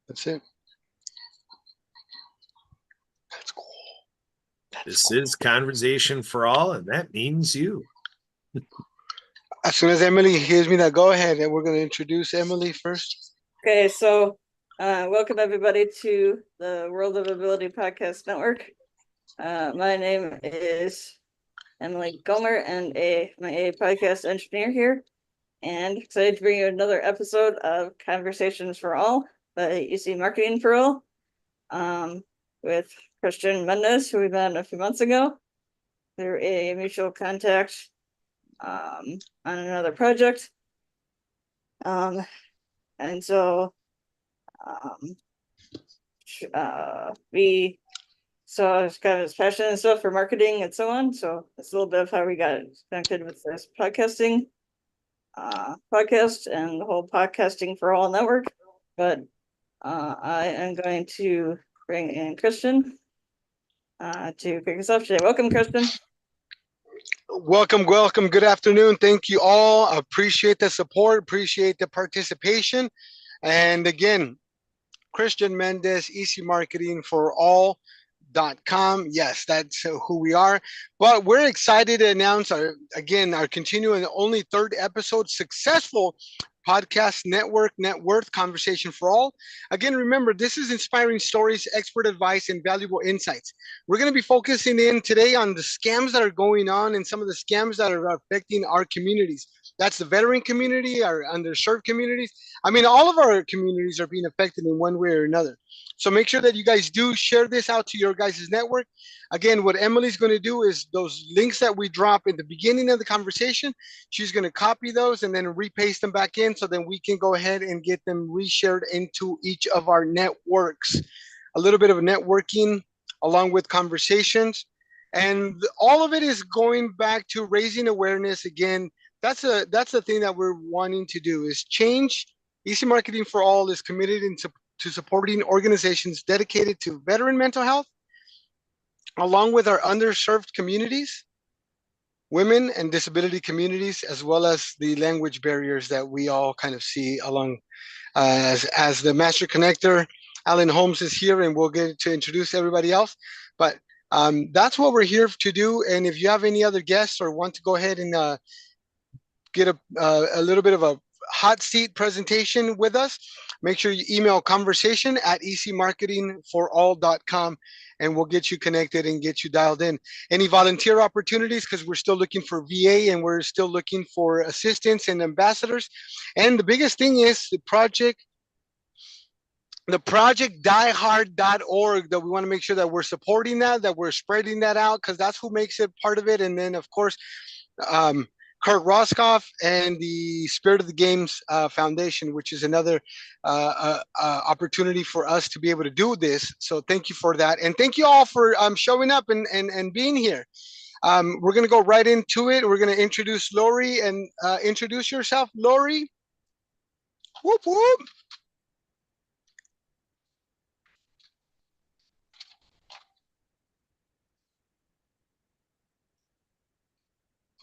That's it. That's cool. This is Conversation for All, and that means you. As soon as Emily gives me that go ahead, and we're going to introduce Emily first. Okay, so welcome everybody to the World of Ability Podcast Network. My name is Emily Gomer, and I'm a podcast engineer here, and excited to bring you another episode of Conversations for All by EC Marketing for All, with Christian Mendez, who we met a few months ago through a mutual contact on another project. And so we saw his kind of his passion and stuff for marketing and so on. So that's a little bit of how we got connected with this podcast and the whole Podcasting for All network. But I am going to bring in Christian to kick us off today. Welcome, Christian. Welcome. Good afternoon. Thank you all. Appreciate the support. Appreciate the participation. And again, Christian Mendez, EC Marketing for All.com. Yes, that's who we are. But we're excited to announce our continuing only third episode, successful podcast network, Net Worth Conversation for All. Again, remember, this is inspiring stories, expert advice, and valuable insights. We're going to be focusing in today on the scams that are going on and some of the scams that are affecting our communities. That's the veteran community, our underserved communities. I mean, all of our communities are being affected in one way or another. So make sure that you guys do share this out to your guys' network. Again, what Emily's going to do is those links that we drop in the beginning of the conversation, she's going to copy those and then repaste them back in so then we can go ahead and get them reshared into each of our networks. A little bit of networking along with conversations. And all of it is going back to raising awareness. Again, that's the thing that we're wanting to do is change. EC Marketing for All is committed to supporting organizations dedicated to veteran mental health, along with our underserved communities, women and disability communities, as well as the language barriers that we all kind of see along. As the master connector, Alan Holmes is here, and we'll get to introduce everybody else. But that's what we're here to do. And if you have any other guests or want to go ahead and get a little bit of a hot seat presentation with us, make sure you email conversation@ecmarketingforall.com and we'll get you connected and get you dialed in. Any volunteer opportunities, because we're still looking for VA and we're still looking for assistants and ambassadors. And the biggest thing is the project diehard.org, that we want to make sure that we're supporting that we're spreading that out, because that's who makes it part of it. And then, of course, Kurt Roscoff and the Spirit of the Games Foundation, which is another opportunity for us to be able to do this. So thank you for that. And thank you all for showing up and being here. We're going to go right into it. We're going to introduce Lori and introduce yourself, Lori. Whoop, whoop.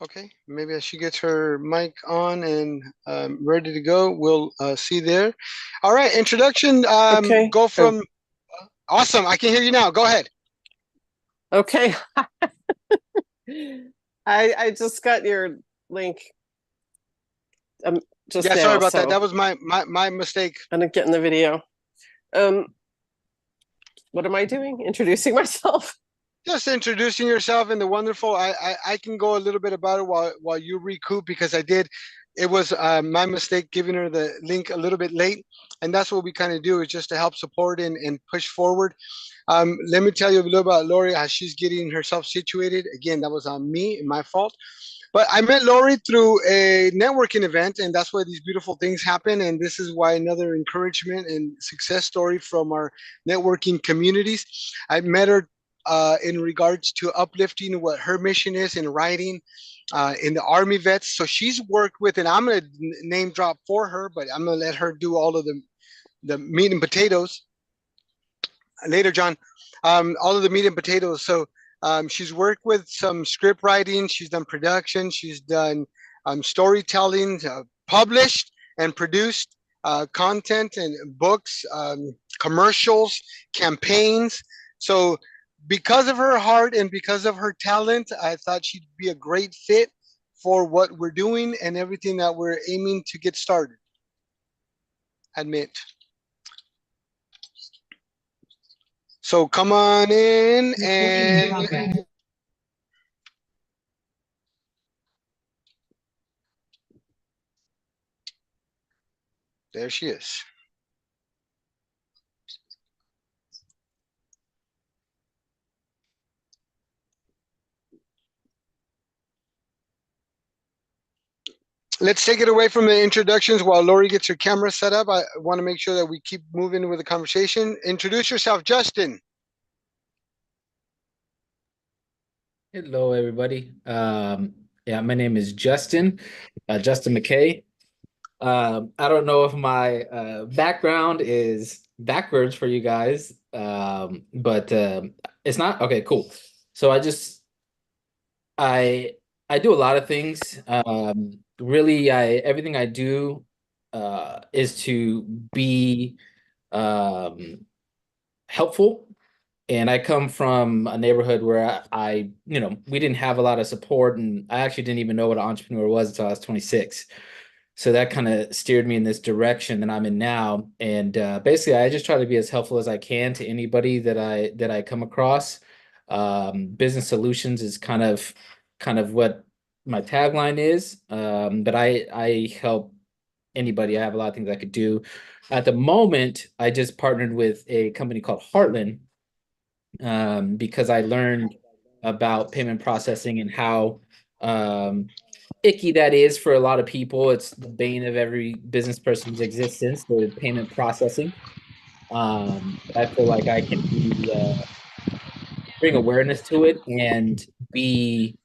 Okay, maybe as she gets her mic on and ready to go, we'll see there. All right, introduction. Okay. Go from. Awesome, I can hear you now. Go ahead. Okay. I just got your link. Just yeah, now, sorry about so that. That was my mistake. I didn't get in the video. What am I doing? Introducing myself. Just introducing yourself and the wonderful. I can go a little bit about it while you recoup, because I did. It was my mistake giving her the link a little bit late, and that's what we kind of do, is just to help support and push forward. Let me tell you a little about Lori as she's getting herself situated. Again, that was on me and my fault. But I met Lori through a networking event, and that's why these beautiful things happen. And this is why another encouragement and success story from our networking communities. I met her in regards to uplifting what her mission is in writing in the Army vets. So she's worked with, and I'm going to name drop for her, but I'm going to let her do all of the meat and potatoes later, John. All of the meat and potatoes. So she's worked with some script writing. She's done production. She's done storytelling, published and produced content and books, commercials, campaigns. So, because of her heart and because of her talent, I thought she'd be a great fit for what we're doing and everything that we're aiming to get started. Admit. So come on in and there she is. Let's take it away from the introductions while Lori gets her camera set up. I want to make sure that we keep moving with the conversation. Introduce yourself, Justin. Hello, everybody. Yeah, my name is Justin, Justin McKay. I don't know if my background is backwards for you guys, but it's not. Okay, cool. So I do a lot of things. Really, everything I do is to be helpful. And I come from a neighborhood where we didn't have a lot of support, and I actually didn't even know what an entrepreneur was until I was 26. So that kind of steered me in this direction that I'm in now. And basically, I just try to be as helpful as I can to anybody that I come across. Business solutions is kind of what my tagline is. But I help anybody. I have a lot of things I could do. At the moment, I just partnered with a company called Heartland, because I learned about payment processing and how icky that is for a lot of people. It's the bane of every business person's existence, the payment processing. But I feel like I can bring awareness to it and be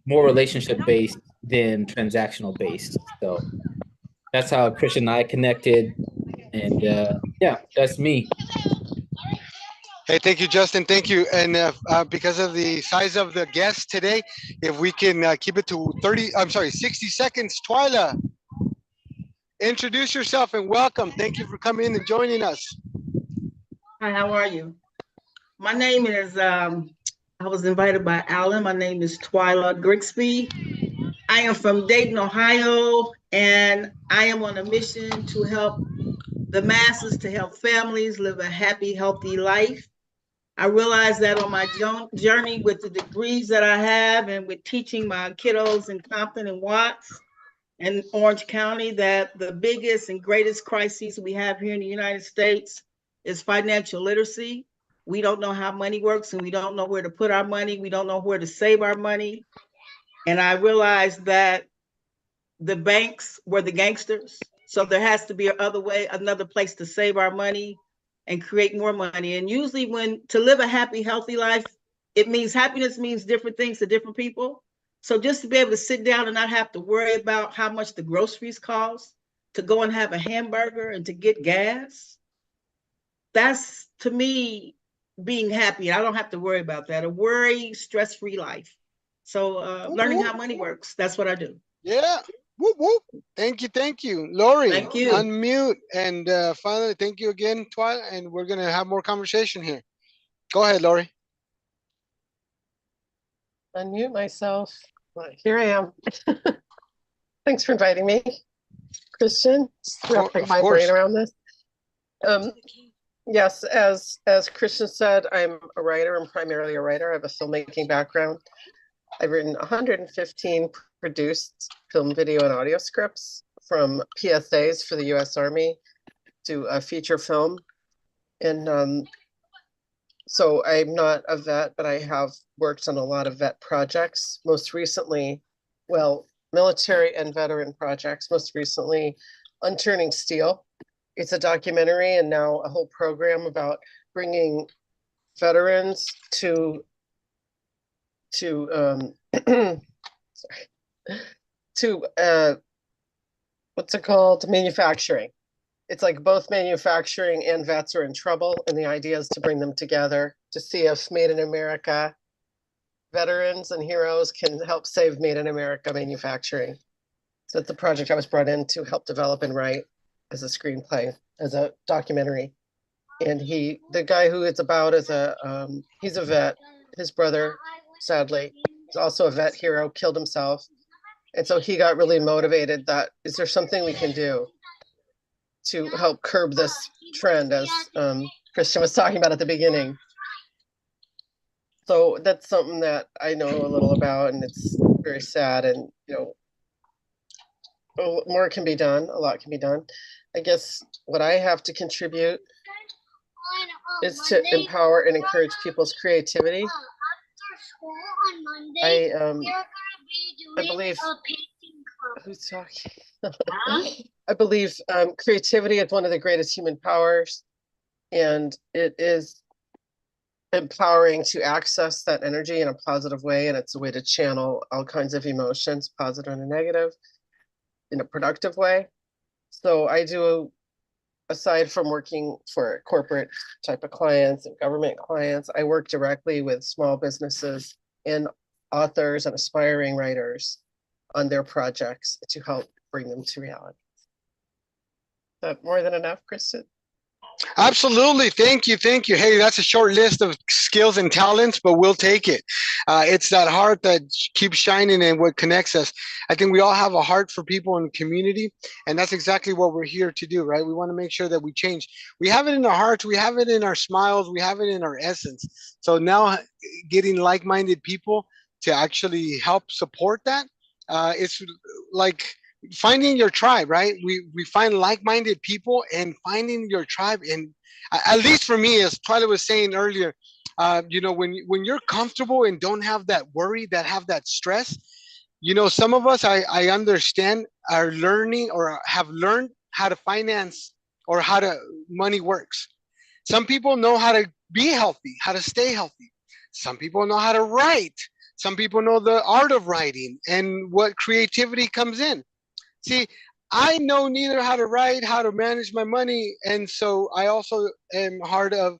more relationship based than transactional based. So that's how Christian and I connected. And yeah, that's me. Hey, thank you, Justin. Thank you. And because of the size of the guest today, if we can keep it to 60 seconds. Twyla, introduce yourself and welcome. Thank you for coming in and joining us. Hi, how are you? My name is, I was invited by Alan. My name is Twyla Grigsby. I am from Dayton, Ohio, and I am on a mission to help the masses, to help families live a happy, healthy life. I realized that on my journey with the degrees that I have and with teaching my kiddos in Compton and Watts and Orange County, that the biggest and greatest crises we have here in the United States is financial literacy. We don't know how money works, and we don't know where to put our money. We don't know where to save our money. And I realized that the banks were the gangsters. So there has to be another place to save our money and create more money. And usually to live a happy, healthy life, happiness means different things to different people. So just to be able to sit down and not have to worry about how much the groceries cost, to go and have a hamburger and to get gas, that's, to me, being happy. I don't have to worry about that. A worry, stress-free life. So learning how money works, that's what I do. Yeah. Whoop, whoop. Thank you. Thank you. Lori, Thank you. Unmute. And finally, thank you again, Twyla. And we're going to have more conversation here. Go ahead, Lori. Unmute myself. Here I am. Thanks for inviting me, Christian. Wrap my brain around this. Yes, as Christian said, I'm a writer. I'm primarily a writer. I have a filmmaking background. I've written 115 produced film, video, and audio scripts, from PSAs for the U.S. Army to a feature film. And so I'm not a vet, but I have worked on a lot of vet projects. Most recently, military and veteran projects. Most recently, Unturning Steel. It's a documentary and now a whole program about bringing veterans to what's it called? Manufacturing. It's like both manufacturing and vets are in trouble, and the idea is to bring them together to see if Made in America veterans and heroes can help save Made in America manufacturing. So it's a project I was brought in to help develop and write as a screenplay, as a documentary. And the guy who it's about is he's a vet. His brother, sadly, is also a vet hero, killed himself. And so he got really motivated that, is there something we can do to help curb this trend, as Christian was talking about at the beginning? So that's something that I know a little about, and it's very sad. And, more can be done. A lot can be done. I guess what I have to contribute is to empower and encourage people's creativity. I believe, who's talking? I believe creativity is one of the greatest human powers, and it is empowering to access that energy in a positive way. And it's a way to channel all kinds of emotions, positive and negative, in a productive way. So I do, aside from working for corporate type of clients and government clients, I work directly with small businesses and authors and aspiring writers on their projects to help bring them to reality. Is that more than enough, Kristen? Absolutely. Thank you. Thank you. Hey, that's a short list of skills and talents, but we'll take it. It's that heart that keeps shining and what connects us. I think we all have a heart for people in the community, and that's exactly what we're here to do, right? We want to make sure that we change. We have it in our hearts. We have it in our smiles. We have it in our essence. So now getting like-minded people to actually help support that, it's like finding your tribe, right? We find like-minded people and finding your tribe. And at least for me, as Twyla was saying earlier, when you're comfortable and don't have that worry, that have that stress, some of us, I understand, are learning or have learned how to finance or how to money works. Some people know how to be healthy, how to stay healthy. Some people know how to write. Some people know the art of writing and what creativity comes in. See, I know neither how to write, how to manage my money, and so I also am hard of,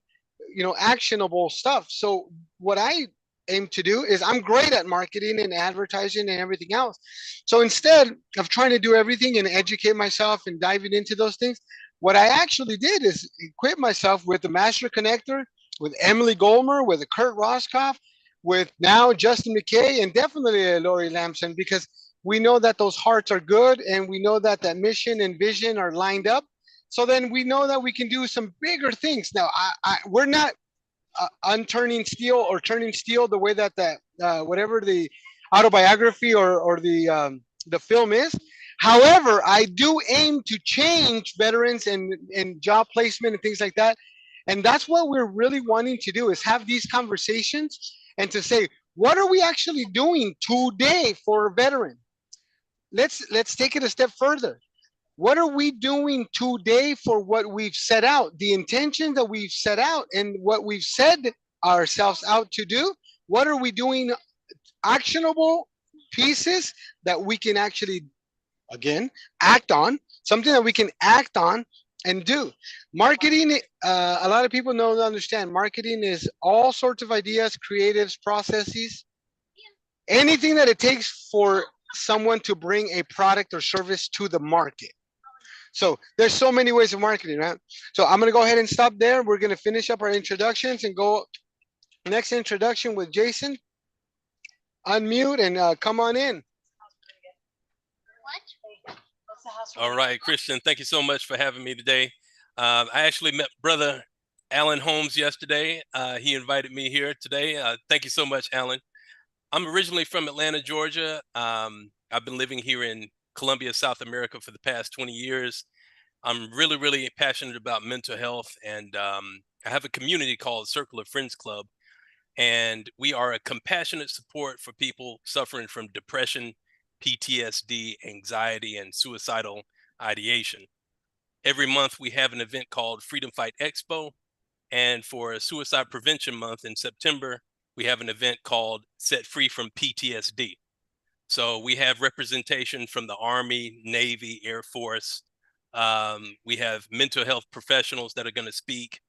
actionable stuff. So what I aim to do is I'm great at marketing and advertising and everything else. So instead of trying to do everything and educate myself and diving into those things, what I actually did is equip myself with the Master Connector, with Emily Goldmer, with Kurt Roscoff, with now Justin McKay, and definitely Lori Lamson, because we know that those hearts are good, and we know that that mission and vision are lined up. So then we know that we can do some bigger things. Now, we're not unturning steel or turning steel the way that whatever the autobiography or the film is. However, I do aim to change veterans and job placement and things like that. And that's what we're really wanting to do, is have these conversations and to say, what are we actually doing today for a veteran? Let's take it a step further. What are we doing today for what we've set out, the intention that we've set out and what we've set ourselves out to do? What are we doing, actionable pieces that we can actually, again, act on, something that we can act on and do. Marketing, a lot of people don't understand, marketing is all sorts of ideas, creatives, processes, anything that it takes for someone to bring a product or service to the market. So there's so many ways of marketing, right? So I'm going to go ahead and stop there. We're going to finish up our introductions and go next introduction with Jason. Unmute and come on in. All right, Christian, thank you so much for having me today. I actually met Brother Alan Holmes yesterday. He invited me here today. Thank you so much, Alan. I'm originally from Atlanta, Georgia. I've been living here in Colombia, South America for the past 20 years. I'm really, really passionate about mental health, and I have a community called Circle of Friends Club, and we are a compassionate support for people suffering from depression, PTSD, anxiety, and suicidal ideation. Every month we have an event called Freedom Fight Expo, and for Suicide Prevention Month in September, we have an event called Set Free from PTSD. So we have representation from the Army, Navy, Air Force. We have mental health professionals that are going to speak.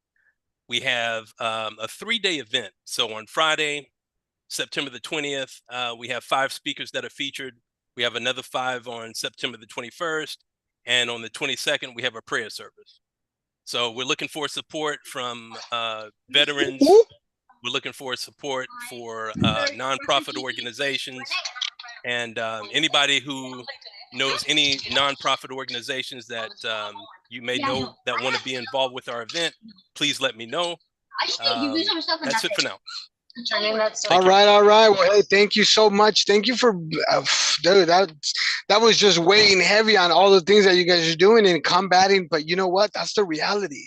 We have a 3-day event. So on Friday, September the 20th, we have 5 speakers that are featured. We have another 5 on September the 21st. And on the 22nd, we have a prayer service. So we're looking for support from veterans. We're looking for support for nonprofit organizations, and anybody who knows any nonprofit organizations that you may know that want to be involved with our event, please let me know. That's it for now. All right. Well, hey, thank you so much. Thank you for, dude, that was just weighing heavy on all the things that you guys are doing and combating. But you know what? That's the reality.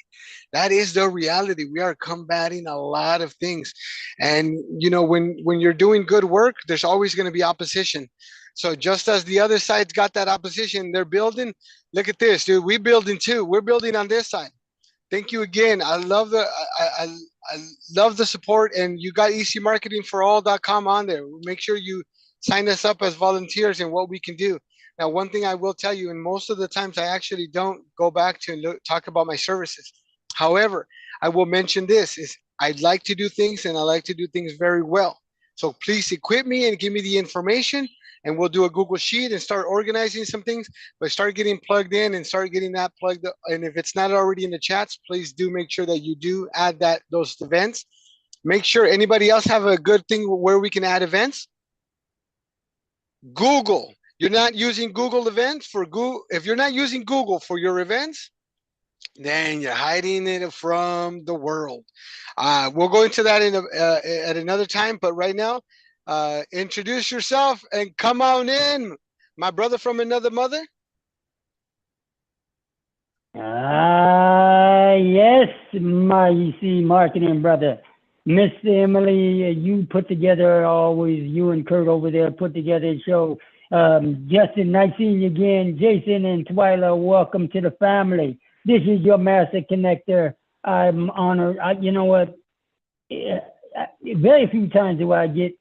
That is the reality. We are combating a lot of things. And, you know, when you're doing good work, there's always going to be opposition. So just as the other side's got that opposition, they're building. Look at this, dude. We're building too. We're building on this side. Thank you again. I love the support, and you got ecmarketingforall.com on there. Make sure you sign us up as volunteers and what we can do. Now, one thing I will tell you, and most of the times I actually don't go back to and talk about my services. However, I will mention this is I'd like to do things, and I like to do things very well. So please equip me and give me the information, and we'll do a Google Sheet and start organizing some things, but start getting plugged in and start getting that plugged up. And if it's not already in the chats, please do make sure that you do add those events. Make sure anybody else have a good thing where we can add events. Google. You're not using Google events for Google. If you're not using Google for your events, then you're hiding it from the world. We'll go into that at another time, but right now, introduce yourself and come on in, my brother from another mother. Yes, my EC marketing brother. Miss Emily, you put together always, you and Kurt over there put together a show. Justin, nice seeing you again. Jason and Twyla, welcome to the family. This is your master connector. I'm honored. You know what? Very few times do I get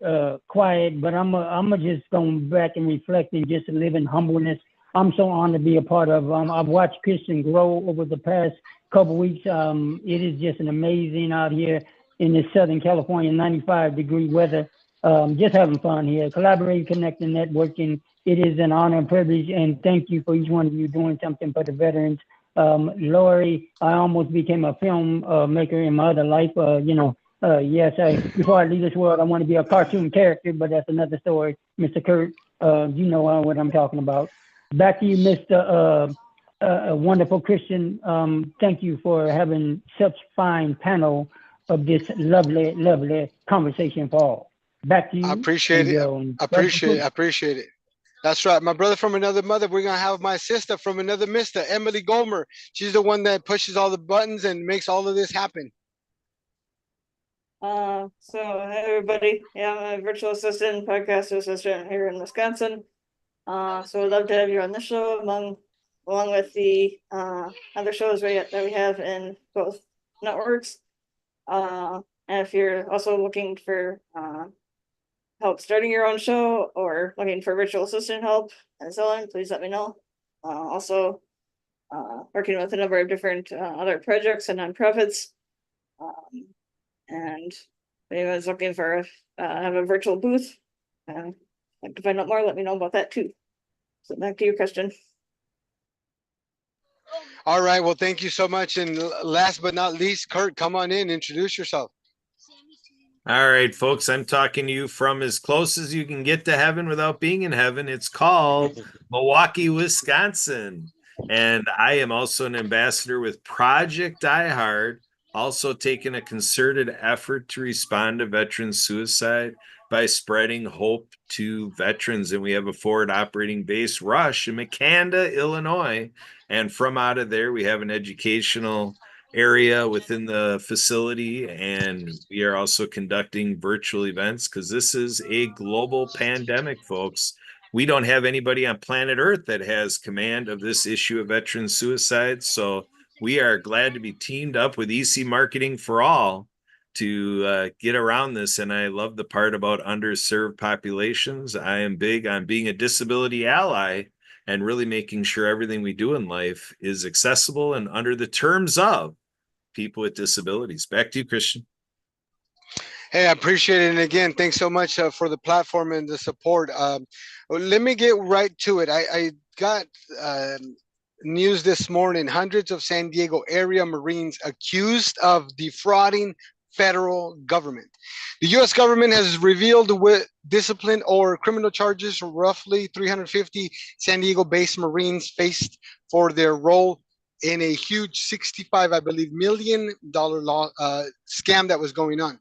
quiet, but I'm just going back and reflect and just live in humbleness. I'm so honored to be a part of. I've watched Christian grow over the past couple weeks. It is just an amazing out here in this Southern California 95-degree weather. Just having fun here, collaborating, connecting, networking. It is an honor and privilege, and thank you for each one of you doing something for the veterans. Lori, I almost became a film maker in my other life. Yes, before I leave this world, I want to be a cartoon character, but that's another story. Mr. Kurt, you know what I'm talking about. Back to you, Mr. Wonderful Christian. Thank you for having such fine panel of this lovely, lovely conversation for all. Back to you. I appreciate it. Appreciate it. That's right. My brother from another mother. We're going to have my sister from another mister, Emily Gomer. She's the one that pushes all the buttons and makes all of this happen. So hey everybody. Yeah, I'm a virtual assistant, podcast assistant here in Wisconsin. So I'd love to have you on this show along with the other shows that we have in both networks. And if you're also looking for help starting your own show or looking for virtual assistant help and so on, please let me know. Also working with a number of different other projects and nonprofits. And if anyone's looking for have a virtual booth, like to find out more, let me know about that too. So back to you, Christian. All right. Well, thank you so much. And last but not least, Kurt, come on in, introduce yourself. All right, folks, I'm talking to you from as close as you can get to heaven without being in heaven. It's called Milwaukee, Wisconsin. And I am also an ambassador with Project Die Hard, also taking a concerted effort to respond to veteran suicide by spreading hope to veterans. And we have a forward operating base, Rush, in Makanda, Illinois. And from out of there, we have an educational area within the facility, and we are also conducting virtual events because this is a global pandemic, folks. We don't have anybody on planet Earth that has command of this issue of veteran suicide, so we are glad to be teamed up with EC Marketing for All to get around this. And I love the part about underserved populations. I am big on being a disability ally and really making sure everything we do in life is accessible and under the terms of people with disabilities. Back to you, Christian. Hey, I appreciate it. And again, thanks so much for the platform and the support. Let me get right to it. I got news this morning. Hundreds of San Diego area Marines accused of defrauding federal government. The U.S. government has revealed with discipline or criminal charges roughly 350 San Diego-based Marines faced for their role in a huge 65, I believe, $1 million scam that was going on.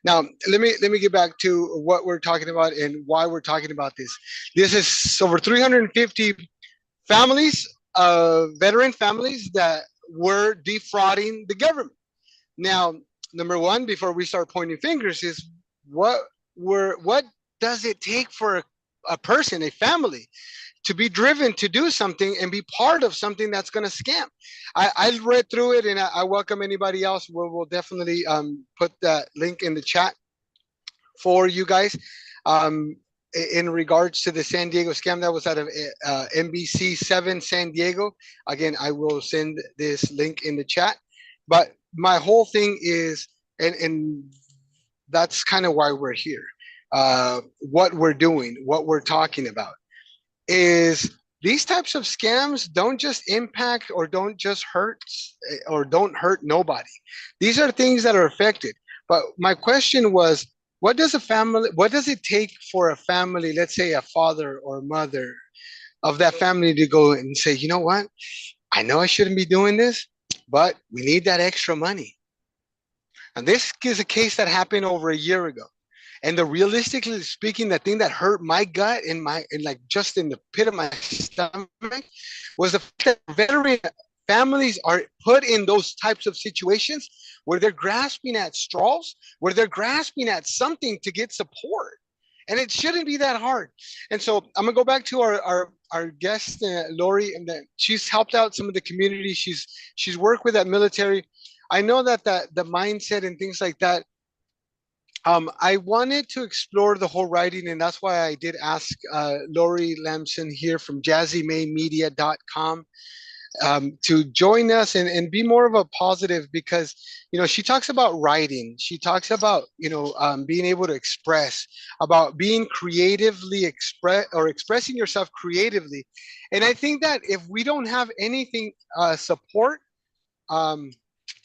Now, let me get back to what we're talking about and why we're talking about this. This is over 350 families, veteran families that were defrauding the government. Now, number one, before we start pointing fingers, is what does it take for a person, a family, to be driven to do something and be part of something that's going to scam? I read through it, and I welcome anybody else. We'll definitely put that link in the chat for you guys. In regards to the San Diego scam that was out of NBC 7 San Diego. Again, I will send this link in the chat. But my whole thing is, and that's kind of why we're here. What we're doing, what we're talking about is these types of scams don't just impact or don't just hurt or don't hurt nobody. These are things that are affected. But my question was, what does it take for a family, let's say a father or mother of that family, to go and say, you know what? I know I shouldn't be doing this, but we need that extra money. And this is a case that happened over a year ago. And realistically speaking, the thing that hurt my gut and like just in the pit of my stomach was the fact that veteran families are put in those types of situations where they're grasping at straws, where they're grasping at something to get support. And it shouldn't be that hard. And so I'm gonna go back to our guest, Lori, and she's helped out some of the community. She's worked with that military. I know that the mindset and things like that. I wanted to explore the whole writing, and that's why I did ask Lori Lamson here from jazzymaymedia.com to join us and be more of a positive, because she talks about writing, she talks about being able to express, about being creatively expressing yourself creatively. And I think that if we don't have anything support,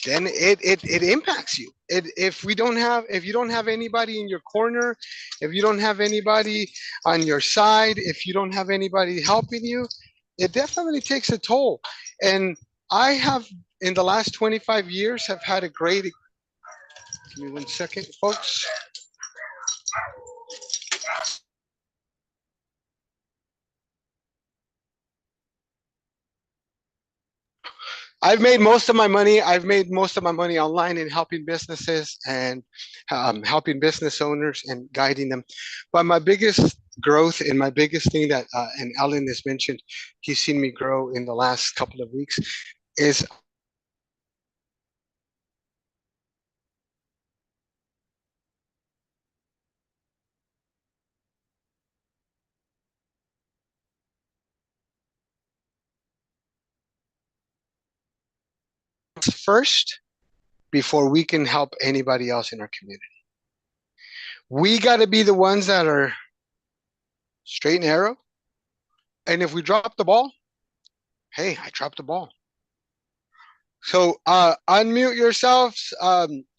then it impacts you. If you don't have anybody in your corner, if you don't have anybody on your side, if you don't have anybody helping you, it definitely takes a toll. And I have, in the last 25 years, have had a great, give me 1 second, folks. I've made most of my money online in helping businesses and helping business owners and guiding them. But my biggest growth and my biggest thing that, and Alan has mentioned, he's seen me grow in the last couple of weeks, is first before we can help anybody else in our community. We got to be the ones that are straight and narrow. And if we drop the ball, hey, I dropped the ball. So unmute yourselves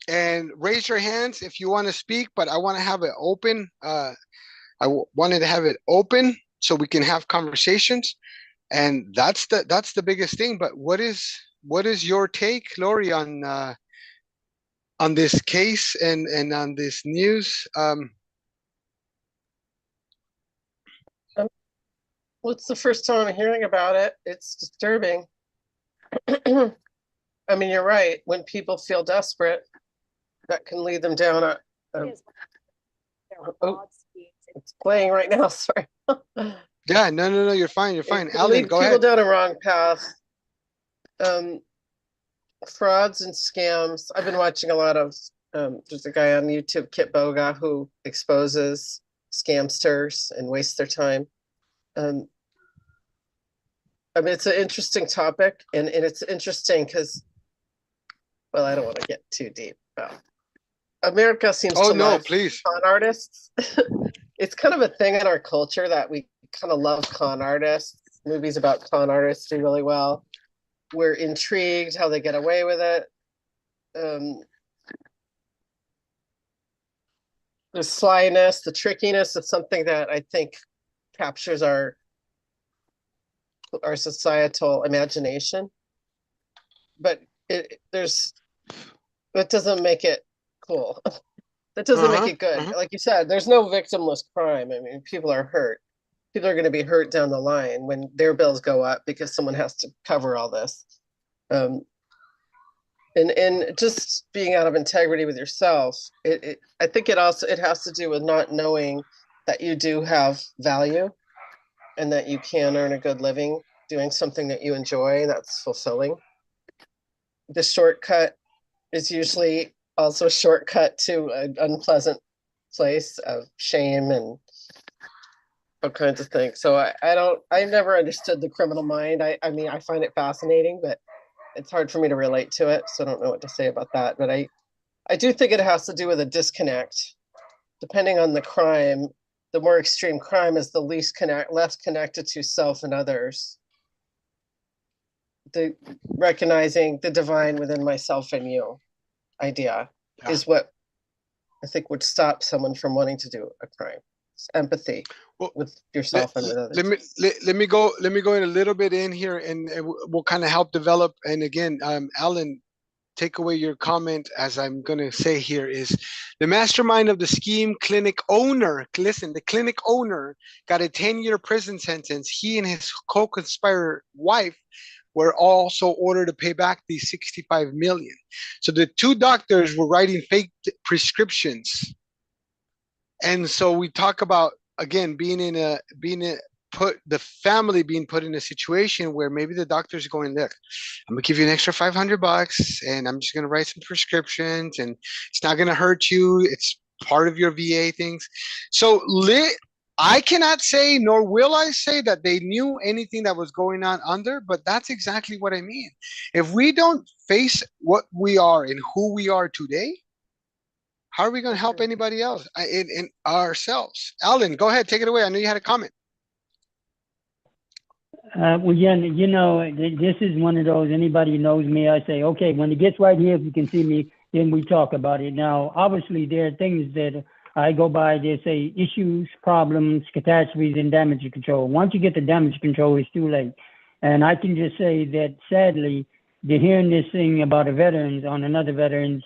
and raise your hands if you want to speak, but I want to have it open. Wanted to have it open so we can have conversations. And that's the biggest thing. But what is your take, Lori, on this case and on this news? Well, it's the first time I'm hearing about it. It's disturbing. I mean, you're right. When people feel desperate, that can lead them down it's playing right now. Sorry. Yeah, no, you're fine. You're fine. Alan, lead go people ahead. down a wrong path. Frauds and scams. I've been watching a lot of. There's a guy on YouTube, Kit Boga, who exposes scamsters and wastes their time. I mean, it's an interesting topic, and it's interesting because, well, I don't want to get too deep about America seems Oh to no, love please. con artists. It's kind of a thing in our culture that we kind of love con artists. Movies about con artists do really well. We're intrigued how they get away with it. The slyness, the trickiness is something that I think captures our societal imagination. But that doesn't make it cool. That doesn't make it good. Like you said, there's no victimless crime. I mean, people are hurt. People are going to be hurt down the line when their bills go up because someone has to cover all this. And just being out of integrity with yourself, I think it has to do with not knowing that you do have value and that you can earn a good living doing something that you enjoy that's fulfilling. The shortcut is usually also a shortcut to an unpleasant place of shame and all kinds of things. So I never understood the criminal mind. I mean, I find it fascinating, but it's hard for me to relate to it. So I don't know what to say about that. But I do think it has to do with a disconnect. Depending on the crime, the more extreme crime is the less connected to self and others. The recognizing the divine within myself and you idea is what I think would stop someone from wanting to do a crime. It's empathy with yourself and with others. Let me go in a little bit in here, and we'll kind of help develop. And again, Alan, take away your comment. As I'm going to say here is the mastermind of the scheme clinic owner. Listen, the clinic owner got a 10-year prison sentence. He and his co-conspirator wife were also ordered to pay back the 65 million. So the two doctors were writing fake prescriptions. And so we talk about, again, the family being put in a situation where maybe the doctor's going, look, I'm gonna give you an extra $500 and I'm just gonna write some prescriptions and it's not gonna hurt you. It's part of your VA things. So I cannot say, nor will I say that they knew anything that was going on under, but that's exactly what I mean. If we don't face what we are and who we are today, how are we going to help anybody else in ourselves? Alan, go ahead, take it away. I know you had a comment. Well, yeah, you know, this is one of those, anybody who knows me, I say, okay, when it gets right here, if you can see me, then we talk about it. Now, obviously, there are things that I go by, they say issues, problems, catastrophes, and damage control. Once you get the damage control, it's too late. And I can just say that, sadly, hearing this thing about the veterans on another veterans,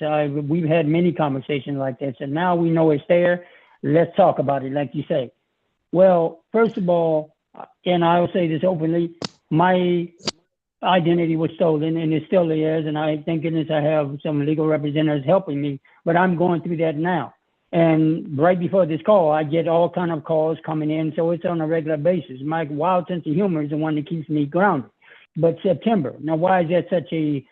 we've had many conversations like this, and now we know it's there. Let's talk about it, like you say. Well, first of all, and I will say this openly, my identity was stolen, and it still is, and thank goodness I have some legal representatives helping me, but I'm going through that now. And right before this call, I get all kind of calls coming in, so it's on a regular basis. My wild sense of humor is the one that keeps me grounded. But September, now why is that such a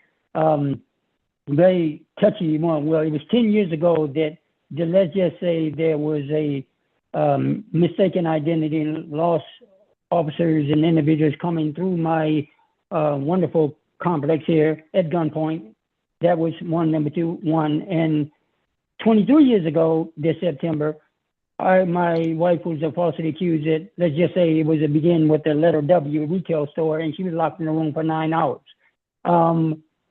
very touchy one? Well, it was 10 years ago that let's just say there was a mistaken identity loss officers and individuals coming through my wonderful complex here at gunpoint. That was one. Number one. And 23 years ago, this September, my wife was falsely accused that, let's just say it was a begin with the letter W retail store, and she was locked in a room for 9 hours.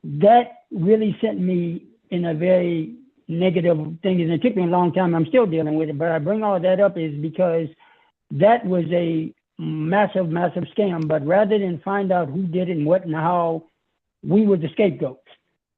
That really sent me in a very negative thing, and it took me a long time. I'm still dealing with it, but I bring all that up is because that was a massive, massive scam. But rather than find out who did it and what and how, we were the scapegoats.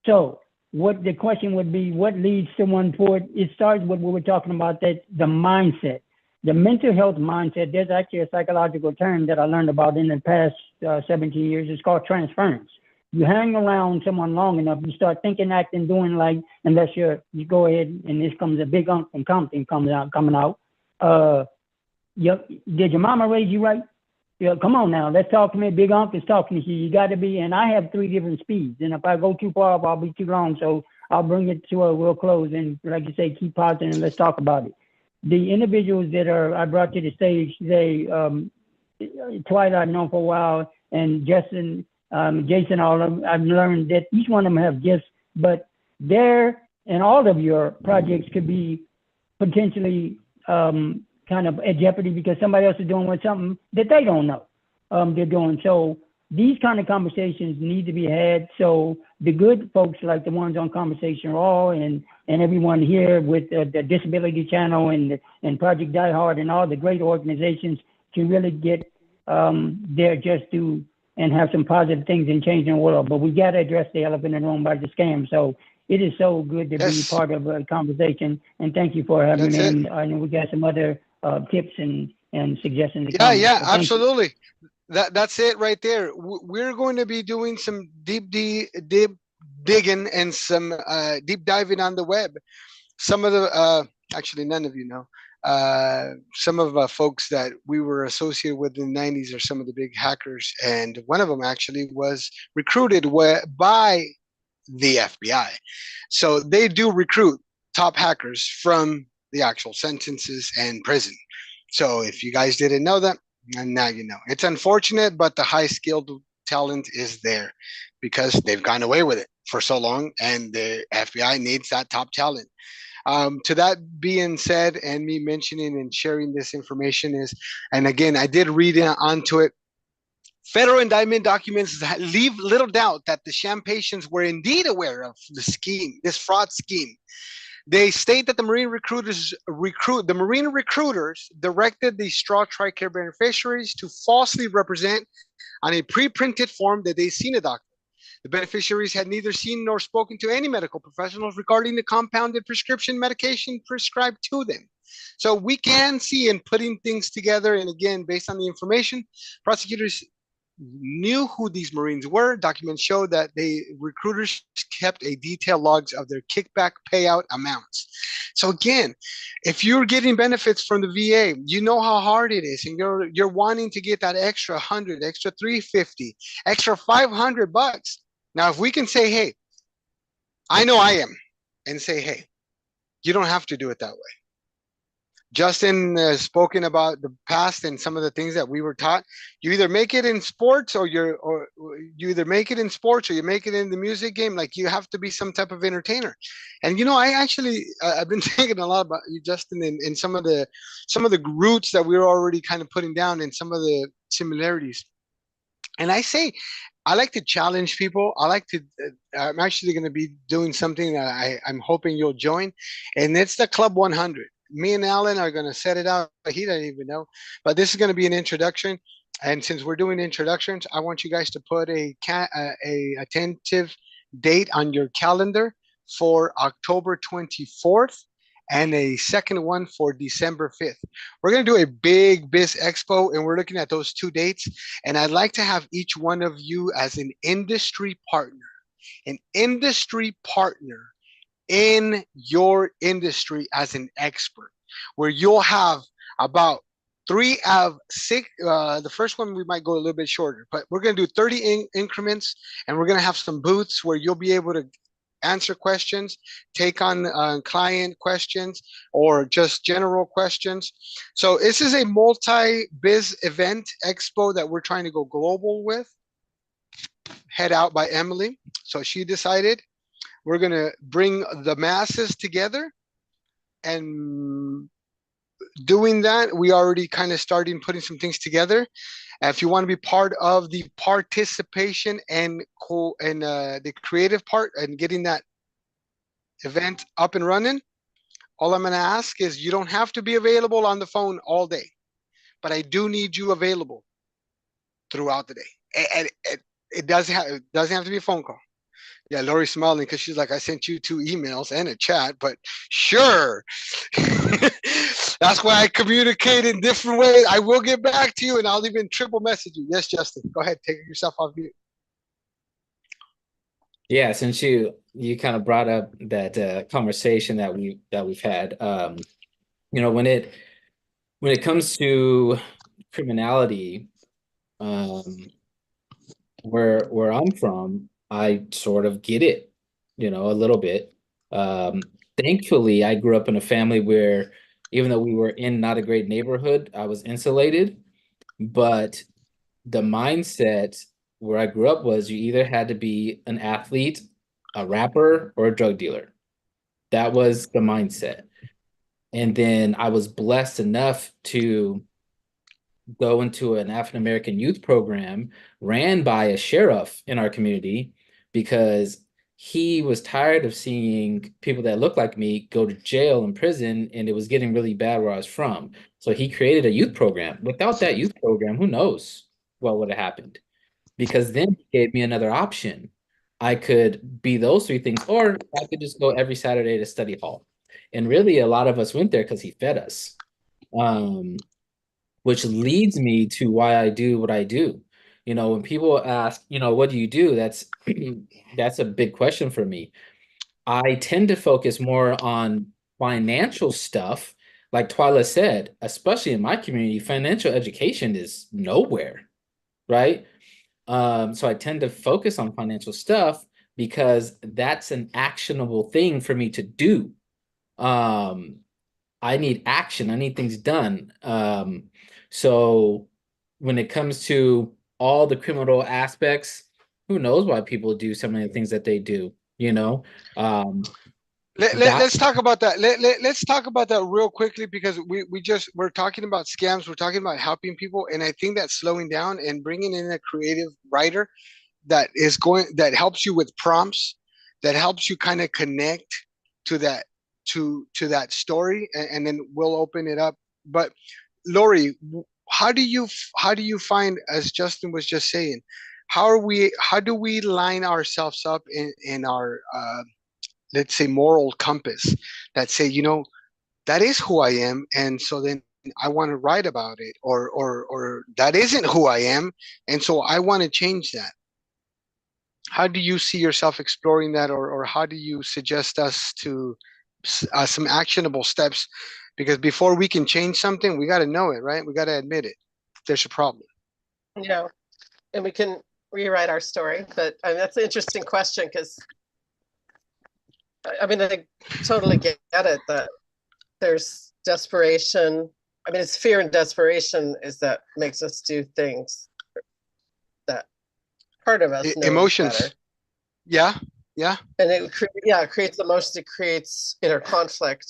So what the question would be, what leads someone forward? It starts with what we're talking about, that the mindset, the mental health mindset. There's actually a psychological term that I learned about in the past 17 years. It's called transference. You hang around someone long enough, you start thinking, acting, doing like, unless you go ahead and this comes a big unk from Compton coming out. Did your mama raise you right? Yeah, come on now, let's talk to me. Big Unc is talking to you. You got to be, and I have 3 different speeds. And if I go too far, I'll be too long. So I'll bring it to a real close. And like you say, keep positive and let's talk about it. The individuals that I brought to the stage today, Twilight I've known for a while, and Justin, Jason, all of them, I've learned that each one of them have gifts, but their and all of your projects could be potentially kind of at jeopardy because somebody else is doing something that they don't know they're doing. So these kind of conversations need to be had. So the good folks like the ones on Conversation Raw and everyone here with the Disability Channel and Project Die Hard and all the great organizations can really get their just due and have some positive things and change in the world. But we got to address the elephant in the room by the scam. So it is so good to be part of a conversation. And thank you for having me. And we got some other tips and suggestions. Yeah, absolutely. That's it right there. We're going to be doing some deep digging and some deep diving on the web. Some of the actually none of you know. Some of folks that we were associated with in the 90s are some of the big hackers, and one of them actually was recruited by the FBI. So they do recruit top hackers from the actual sentences and prison. So if you guys didn't know that, and now you know. It's unfortunate, but the high skilled talent is there because they've gone away with it for so long, and the FBI needs that top talent. To that being said, and me mentioning and sharing this information is, and again, I did read onto it. Federal indictment documents leave little doubt that the sham patients were indeed aware of the scheme, this fraud scheme. They state that the Marine recruiters directed the straw TRICARE beneficiaries to falsely represent on a pre-printed form that they'd seen a doctor. The beneficiaries had neither seen nor spoken to any medical professionals regarding the compounded prescription medication prescribed to them. So we can see in putting things together, and again, based on the information, prosecutors knew who these Marines were. Documents show that recruiters kept a detailed logs of their kickback payout amounts. So again, if you're getting benefits from the VA, you know how hard it is, and you're wanting to get that extra 100, extra 350, extra $500. Now, if we can say, hey, I know I am, and say, hey, you don't have to do it that way. Justin has spoken about the past and some of the things that we were taught. You either make it in sports or you either make it in sports or you make it in the music game. Like, you have to be some type of entertainer. And I actually I've been thinking a lot about you, Justin, and some of the roots that we were already kind of putting down and some of the similarities. And I like to challenge people. I'm actually going to be doing something that I'm hoping you'll join, and it's the Club 100. Me and Alan are going to set it out. He doesn't even know, but this is going to be an introduction. And since we're doing introductions, I want you guys to put a attentive date on your calendar for October 24th and a second one for December 5th. We're going to do a big Biz Expo, and we're looking at those 2 dates. And I'd like to have each one of you as an industry partner in your industry as an expert, where you'll have about 3 out of 6. The first one we might go a little bit shorter, but we're going to do 30 increments, and we're going to have some booths where you'll be able to answer questions, take on client questions, or just general questions. So this is a multi-biz event expo that we're trying to go global with, head out by Emily. So she decided we're going to bring the masses together, and doing that, we already kind of started putting some things together. If you want to be part of the participation and the creative part and getting that event up and running, all I'm going to ask is you don't have to be available on the phone all day, but I do need you available throughout the day. And it doesn't have to be a phone call. Yeah, Lori's smiling because she's like, I sent you 2 emails and a chat, but sure. That's why I communicate in different ways. I will get back to you, and I'll even triple message you. Yes, Justin, go ahead, take yourself off mute. Yeah, since you kind of brought up that conversation that we've had, when it comes to criminality, where I'm from, I sort of get it, a little bit. Thankfully, I grew up in a family where, even though we were in not a great neighborhood, I was insulated. But the mindset where I grew up was you either had to be an athlete, a rapper, or a drug dealer. That was the mindset. And then I was blessed enough to go into an African American youth program ran by a sheriff in our community because he was tired of seeing people that look like me go to jail and prison, and it was getting really bad where I was from. So he created a youth program. Without that youth program, who knows what would have happened? Because then he gave me another option. I could be those three things, or I could just go every Saturday to study hall. And really, a lot of us went there because he fed us. Which leads me to why I do what I do. You know, when people ask, you know, what do you do? That's that's a big question for me. I tend to focus more on financial stuff. Like Twyla said, especially in my community, financial education is nowhere, right? So I tend to focus on financial stuff because that's an actionable thing for me to do. I need action. I need things done. So when it comes to all the criminal aspects, who knows why people do some of the things that they do, you know? Let's talk about that. Let's talk about that real quickly, because we're talking about scams. We're talking about helping people. And I think that slowing down and bringing in a creative writer that helps you with prompts, that helps you kind of connect to that, to that story, and then we'll open it up. But Lori, how do you find, as Justin was just saying, how do we line ourselves up in our let's say moral compass, that say, you know, that is who I am, and so then I want to write about it, or that isn't who I am, and so I want to change that. How do you see yourself exploring that, or how do you suggest us to some actionable steps? Because before we can change something, we got to know it, right? We got to admit it. There's a problem. Yeah, and we can rewrite our story. But I mean, that's an interesting question, because I mean, I totally get it that there's desperation. I mean, it's fear and desperation is that makes us do things that part of us knows Emotions. better. Yeah, yeah. And it creates emotions. It creates inner conflict.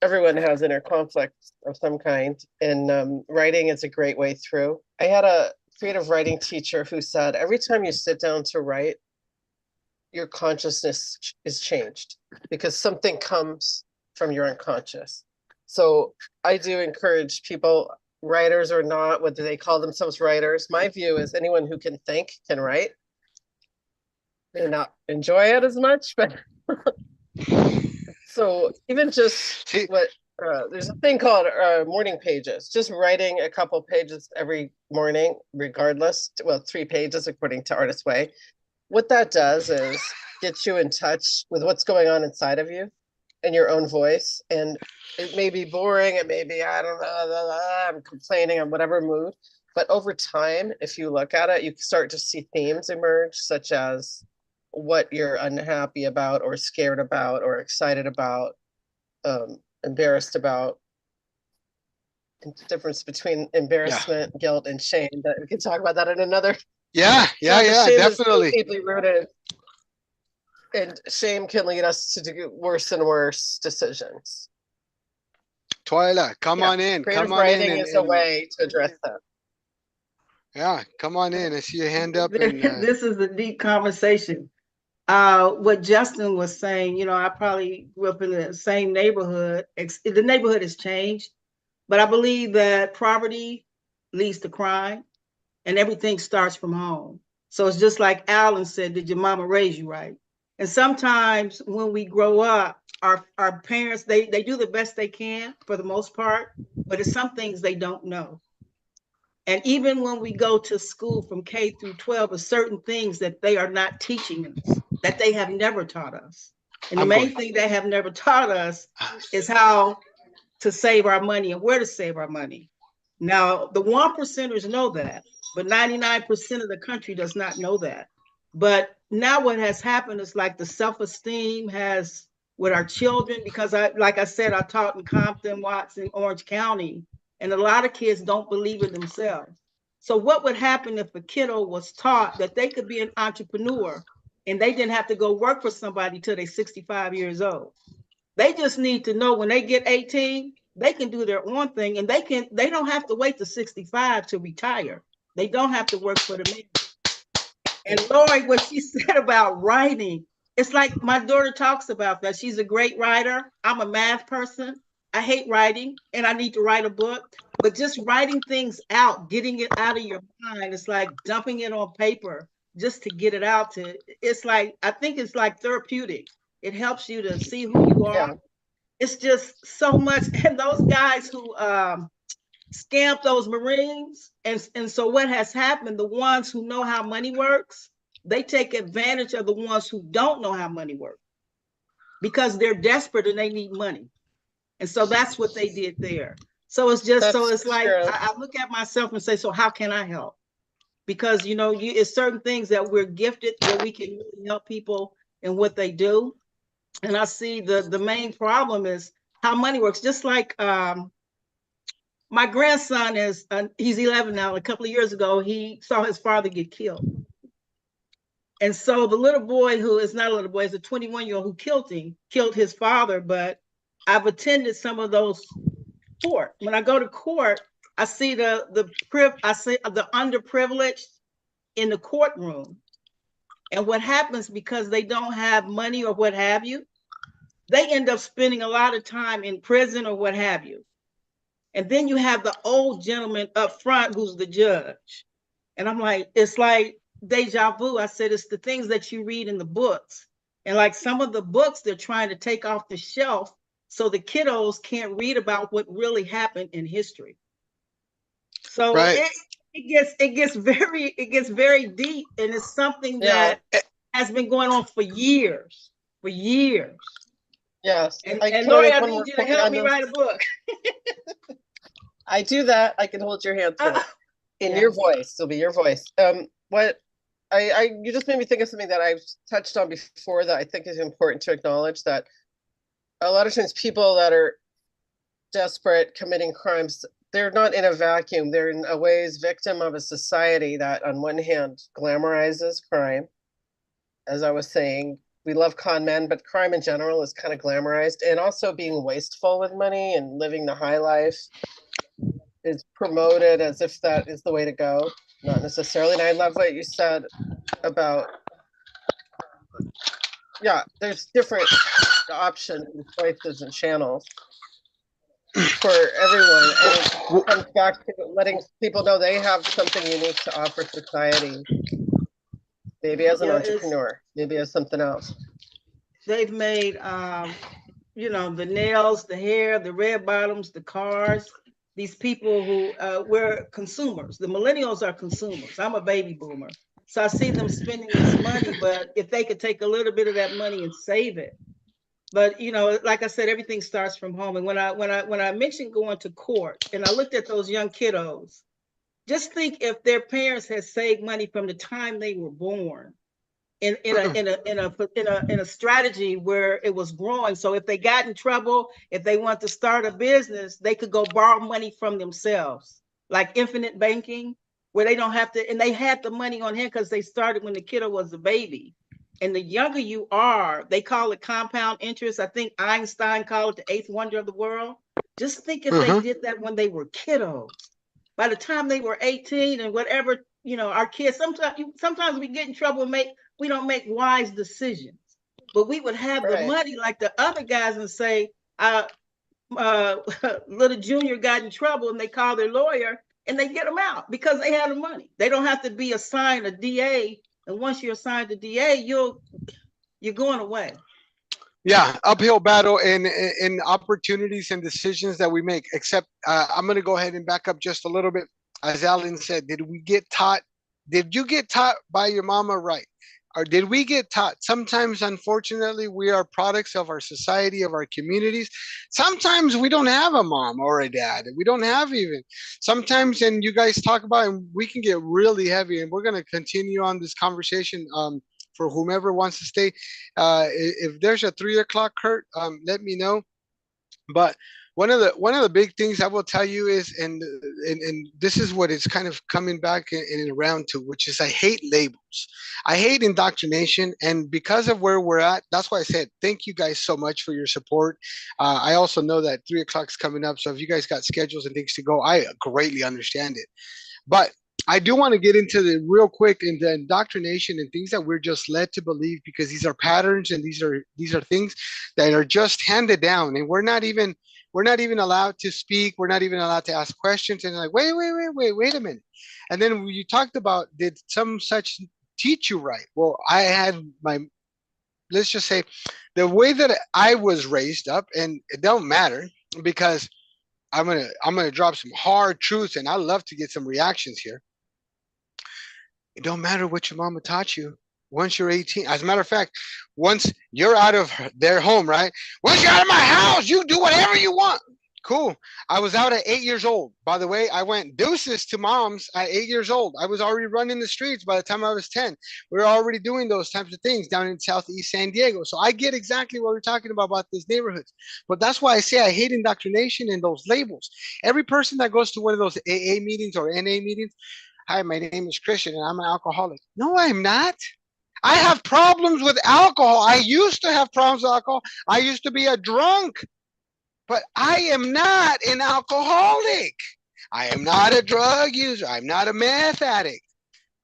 Everyone has inner conflict of some kind, and writing is a great way through. I had a creative writing teacher who said, every time you sit down to write, your consciousness is changed because something comes from your unconscious. So I do encourage people, writers or not, whether they call themselves writers. My view is anyone who can think can write. May not enjoy it as much, but so even just what there's a thing called morning pages, just writing a couple pages every morning, regardless. Well, 3 pages according to Artist Way. What that does is get you in touch with what's going on inside of you and your own voice. And it may be boring. It may be, I don't know, I'm complaining, I'm whatever mood. But over time, if you look at it, you start to see themes emerge, such as what you're unhappy about or scared about or excited about, embarrassed about. The difference between embarrassment, guilt, and shame. That we can talk about that in another. Yeah, definitely. Is deeply rooted, and shame can lead us to do worse and worse decisions. Twyla, come on in. Creative writing is a way to address that. Yeah, come on in. I see your hand up. This is a deep conversation. What Justin was saying, you know, I probably grew up in the same neighborhood. The neighborhood has changed, but I believe that poverty leads to crime. And everything starts from home. So it's just like Alan said, did your mama raise you right? And sometimes when we grow up, our parents, they do the best they can for the most part, but it's some things they don't know. And even when we go to school from K through 12, there's certain things that they are not teaching us, that they have never taught us. And the main thing they have never taught us is how to save our money and where to save our money. Now, the 1%ers know that, but 99% of the country does not know that. But now what has happened is like the self-esteem has with our children, because like I said, I taught in Compton, Watson, Orange County, and a lot of kids don't believe in themselves. So what would happen if a kiddo was taught that they could be an entrepreneur and they didn't have to go work for somebody till they're 65 years old. They just need to know when they get 18, they can do their own thing, and they don't have to wait to 65 to retire. They don't have to work for the man. And Lori, what she said about writing, it's like my daughter talks about that. She's a great writer. I'm a math person. I hate writing, and I need to write a book. But just writing things out, getting it out of your mind, it's like dumping it on paper just to get it out. It's like, I think it's like therapeutic. It helps you to see who you are. Yeah. It's just so much. And those guys who scammed those Marines, and so what has happened, the ones who know how money works, they take advantage of the ones who don't know how money works because they're desperate and they need money. And so that's what they did there. So it's just, so it's like, I look at myself and say, so how can I help? Because, you know, it's certain things that we're gifted that we can really help people in what they do. And I see the main problem is how money works. Just like my grandson is, he's 11 now. A couple of years ago, he saw his father get killed. And so the little boy, who is not a little boy, is a 21-year-old who killed his father. But I've attended some of those court. When I go to court, I see the underprivileged in the courtroom. And what happens, because they don't have money or what have you, they end up spending a lot of time in prison or what have you. And then you have the old gentleman up front who's the judge. And I'm like, it's like deja vu. I said, it's the things that you read in the books. And like some of the books they're trying to take off the shelf so the kiddos can't read about what really happened in history. So right. it gets very deep, and it's something that has been going on for years. Yes. And Lori, I need you to help me write a book. I do that. I can hold your hand through it. In your voice. It'll be your voice. What you just made me think of something that I've touched on before that I think is important to acknowledge, that a lot of times people that are desperate, committing crimes, they're not in a vacuum. They're in a ways victim of a society that on one hand glamorizes crime. As I was saying, we love con men, but crime in general is kind of glamorized, and also being wasteful with money and living the high life is promoted as if that is the way to go. Not necessarily. And I love what you said about, there's different options and choices and channels for everyone. And it comes back to letting people know they have something unique to offer society. Maybe as an entrepreneur, maybe as something else. They've made, the nails, the hair, the red bottoms, the cars. These people who we're consumers. The millennials are consumers. I'm a baby boomer. So I see them spending this money, but if they could take a little bit of that money and save it. But, like I said, everything starts from home. And when I mentioned going to court and I looked at those young kiddos, just think if their parents had saved money from the time they were born in a strategy where it was growing. So if they got in trouble, if they want to start a business, they could go borrow money from themselves, like infinite banking, where they don't have to, and they had the money on hand because they started when the kiddo was a baby. And the younger you are, they call it compound interest. I think Einstein called it the eighth wonder of the world. Just think if they did that when they were kiddos. By the time they were 18 and whatever, our kids, sometimes we get in trouble and we don't make wise decisions. But we would have the money like the other guys and say, little junior got in trouble and they call their lawyer and they get them out because they have the money. They don't have to be assigned a DA. And once you're assigned a DA, you're going away. Yeah, uphill battle in opportunities and decisions that we make. Except I'm going to go ahead and back up just a little bit. As Alan said, did you get taught by your mama right? Or did we get taught? Sometimes, unfortunately, we are products of our society, of our communities. Sometimes we don't have a mom or a dad. We don't have even. Sometimes, and you guys talk about it, and we can get really heavy, and we're going to continue on this conversation for whomever wants to stay. If there's a 3 o'clock, Kurt, let me know. But one of the big things I will tell you is, and this is what it's kind of coming back and around to, which is I hate labels. I hate indoctrination, and because of where we're at, that's why I said thank you guys so much for your support. I also know that 3 o'clock is coming up, so if you guys got schedules and things to go, I greatly understand it. But I do want to get into the real quick into indoctrination and things that we're just led to believe, because these are patterns and these are things that are just handed down, and we're not even allowed to speak. We're not even allowed to ask questions. And like, wait a minute. And then you talked about, did some such teach you right? Well, I had let's just say, the way that I was raised up, and it don't matter because I'm gonna drop some hard truths, and I love to get some reactions here. It don't matter what your mama taught you. Once you're 18, as a matter of fact, once you're out of their home, right? Once you're out of my house, you do whatever you want. Cool. I was out at 8 years old. By the way, I went deuces to moms at 8 years old. I was already running the streets by the time I was 10. We were already doing those types of things down in Southeast San Diego. So I get exactly what we're talking about these neighborhoods. But that's why I say I hate indoctrination and those labels. Every person that goes to one of those AA meetings or NA meetings, hi, my name is Christian and I'm an alcoholic. No, I'm not. I have problems with alcohol. I used to have problems with alcohol. I used to be a drunk, but I am not an alcoholic. I am not a drug user. I'm not a meth addict.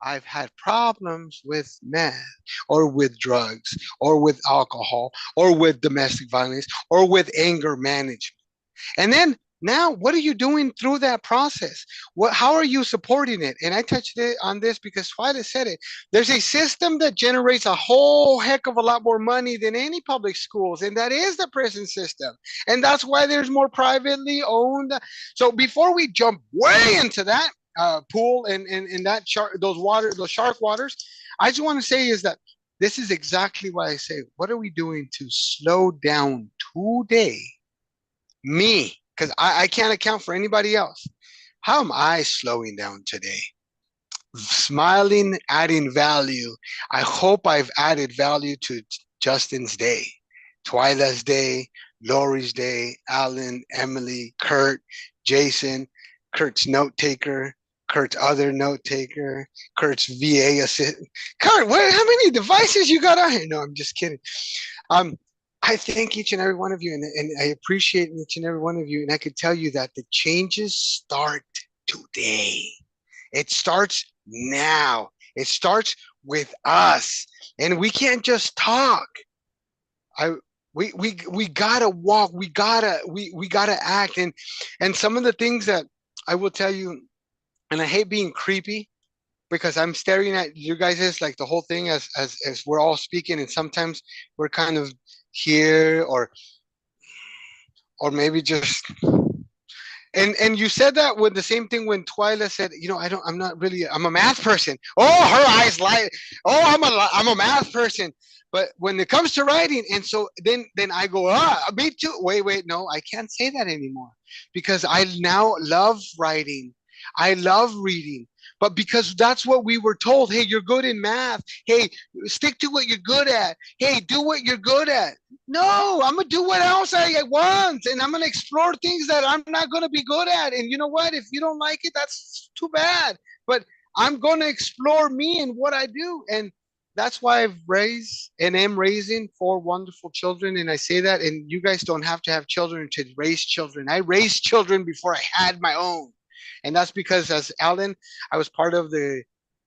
I've had problems with meth or with drugs or with alcohol or with domestic violence or with anger management. And then now, what are you doing through that process? How are you supporting it? And I touched on this because Twyla said it. There's a system that generates a whole heck of a lot more money than any public schools, and that is the prison system. And that's why there's more privately owned. So before we jump way into that pool and that those shark waters, I just want to say is that this is exactly why I say, what are we doing to slow down today? Me. Because I can't account for anybody else. How am I slowing down today? Smiling, adding value. I hope I've added value to Justin's day, Twyla's day, Lori's day, Alan, Emily, Kurt, Jason, Kurt's note taker, Kurt's other note taker, Kurt's VA assistant. Kurt, how many devices you got on here? No, I'm just kidding. I thank each and every one of you, and I appreciate each and every one of you. And I can tell you that the changes start today. It starts now. It starts with us, and we can't just talk. We gotta walk. We gotta act. And some of the things that I will tell you, and I hate being creepy, because I'm staring at you guys like the whole thing as we're all speaking, and sometimes we're kind of here or maybe just and you said that with the same thing when Twyla said, I'm a math person. Oh, her eyes light. Oh, I'm a math person. But when it comes to writing, and so then I go, me too. Wait, no, I can't say that anymore, because I now love writing. I love reading. But because that's what we were told. Hey, you're good in math. Hey, stick to what you're good at. Hey, do what you're good at. No, I'm going to do what else I want. And I'm going to explore things that I'm not going to be good at. And you know what? If you don't like it, that's too bad. But I'm going to explore me and what I do. And that's why I've raised and am raising 4 wonderful children. And I say that, and you guys don't have to have children to raise children. I raised children before I had my own. And that's because, as Alan, I was part of the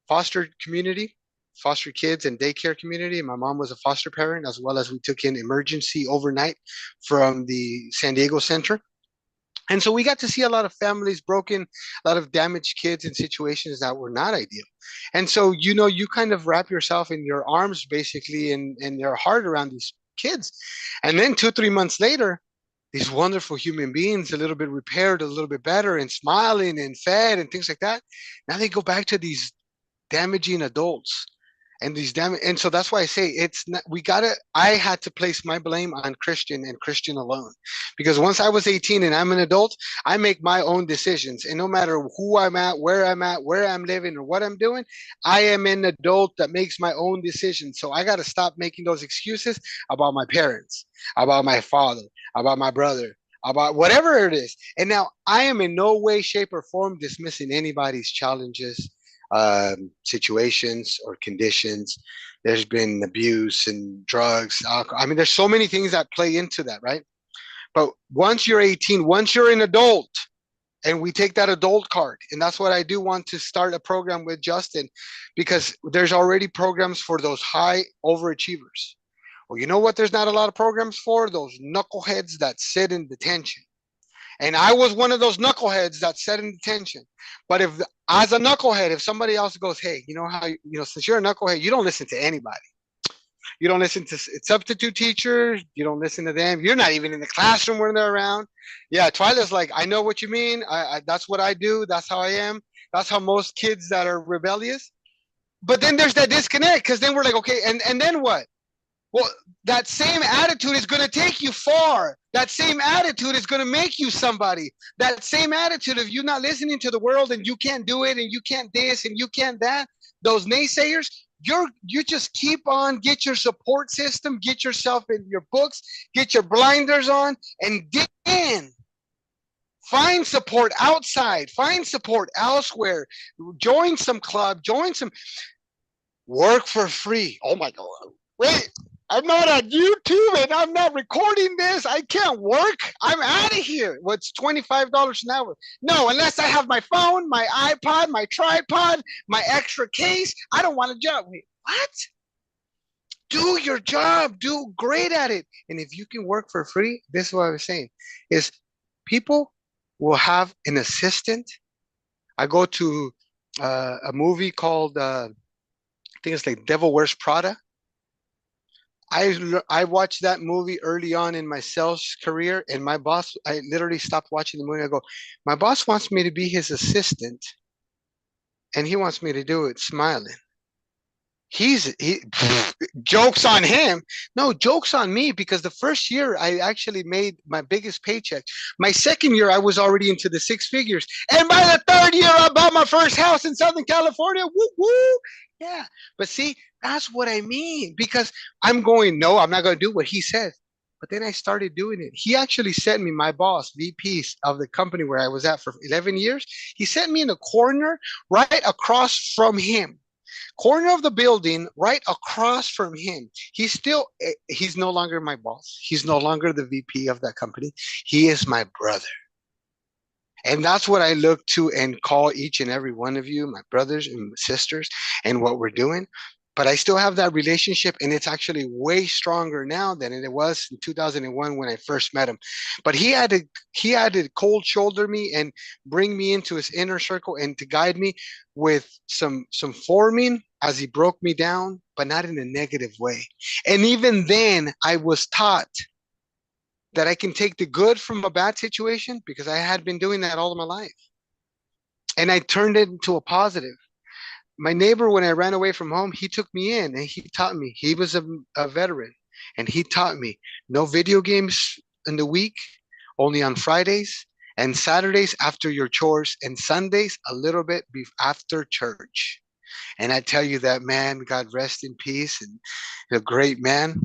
foster community, foster kids and daycare community. My mom was a foster parent, as well as we took in emergency overnight from the San Diego Center. And so we got to see a lot of families broken, a lot of damaged kids in situations that were not ideal. And so, you kind of wrap yourself in your arms, basically, and your heart around these kids. And then 2-3 months later, these wonderful human beings, a little bit repaired, a little bit better, and smiling and fed and things like that. Now they go back to these damaging adults and and so that's why I say it's not, I had to place my blame on Christian and Christian alone, because once I was 18 and I'm an adult, I make my own decisions, and no matter who I'm at, where I'm living, or what I'm doing, I am an adult that makes my own decisions. So I got to stop making those excuses about my parents, about my father, about my brother, about whatever it is. And now I am in no way, shape, or form dismissing anybody's challenges, situations, or conditions. There's been abuse and drugs, alcohol. I mean, there's so many things that play into that, right? But once you're 18, once you're an adult, and we take that adult card, and that's what I do want to start a program with Justin, because there's already programs for those high overachievers. Well, you know what? There's not a lot of programs for those knuckleheads that sit in detention. And I was one of those knuckleheads that sat in detention. But if, as a knucklehead, if somebody else goes, hey, you know how, since you're a knucklehead, you don't listen to anybody. You don't listen to substitute teachers. You don't listen to them. You're not even in the classroom when they're around. Yeah, Twyla's like, I know what you mean. That's what I do. That's how I am. That's how most kids that are rebellious. But then there's that disconnect, because then we're like, okay, and then what? Well, that same attitude is going to take you far. That same attitude is going to make you somebody. That same attitude of you not listening to the world, and you can't do it, and you can't this, and you can't that. Those naysayers, you just keep on, get your support system, get yourself in your books, get your blinders on, and dig in. Find support outside, find support elsewhere, join some club, join some, work for free. Oh my God, wait, I'm not on YouTube and I'm not recording this. I can't work. I'm out of here. What's $25 an hour? No, unless I have my phone, my iPod, my tripod, my extra case. I don't want a job. Wait, what? Do your job. Do great at it. And if you can work for free, this is what I was saying, is people will have an assistant. I go to a movie called, I think it's like Devil Wears Prada. I watched that movie early on in my sales career, and my boss, I literally stopped watching the movie. I go, my boss wants me to be his assistant, and he wants me to do it smiling. He jokes on him. No, jokes on me, because the first year I actually made my biggest paycheck. My second year I was already into the six figures, and by the third year I bought my first house in Southern California. Woo woo! Yeah, but see, that's what I mean, because I'm going, no, I'm not going to do what he says. But then I started doing it. He actually sent me, my boss, VP of the company where I was at for 11 years. He sent me in a corner right across from him. Corner of the building, right across from him. He's no longer my boss. He's no longer the VP of that company. He is my brother. And that's what I look to and call each and every one of you, my brothers and sisters, and what we're doing. But I still have that relationship, and it's actually way stronger now than it was in 2001 when I first met him. But he had to cold shoulder me and bring me into his inner circle and to guide me with some forming as he broke me down, but not in a negative way. And even then, I was taught that I can take the good from a bad situation, because I had been doing that all of my life. And I turned it into a positive. My neighbor, when I ran away from home, he took me in and he taught me. He was a veteran, and he taught me no video games in the week, only on Fridays and Saturdays after your chores, and Sundays a little bit after church. And I tell you, that man, God rest in peace, and a great man,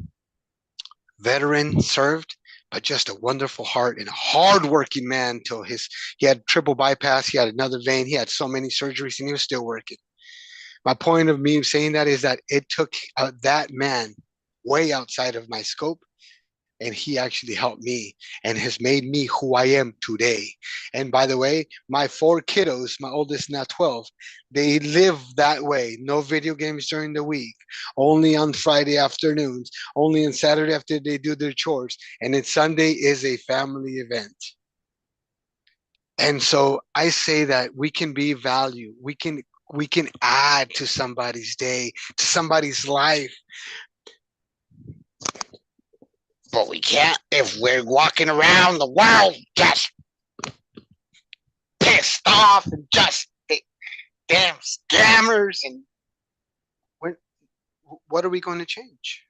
veteran, served, but just a wonderful heart and a hardworking man till he had triple bypass. He had another vein. He had so many surgeries, and he was still working. My point of me saying that is that it took that man way outside of my scope, and he actually helped me and has made me who I am today. And by the way, my 4 kiddos, my oldest now 12, they live that way. No video games during the week, only on Friday afternoons, only on Saturday after they do their chores. And then Sunday is a family event. And so I say that we can be value. We can add to somebody's day, to somebody's life. But we can't if we're walking around the world just pissed off and just damn scammers. And what are we going to change?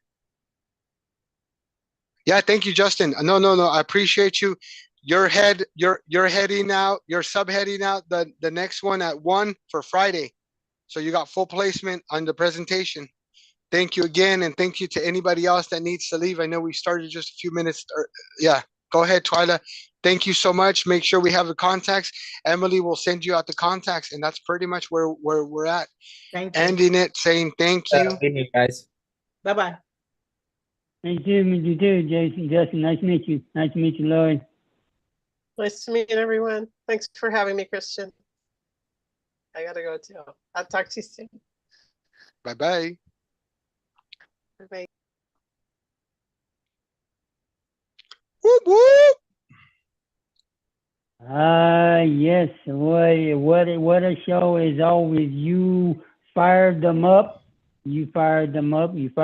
Yeah, thank you, Justin. No, I appreciate you. You're heading out. You're subheading out the next one at 1 for Friday. So you got full placement on the presentation. Thank you again, and thank you to anybody else that needs to leave. I know we started just a few minutes. Yeah, go ahead, Twyla. thank you so much. Make sure we have the contacts. Emily will send you out the contacts, and that's pretty much where we're at. Thank you. Ending it, saying thank you. Good meeting, guys. Bye-bye. Thank you, meet you too, Jason, Justin. Nice to meet you. Nice to meet you, Lloyd. Nice to meet everyone. Thanks for having me, Christian. I gotta go too. I'll talk to you soon. Bye-bye. Bye. Whoop, whoop. Yes. What a show. As always, you fired them up. You fired them up. You fired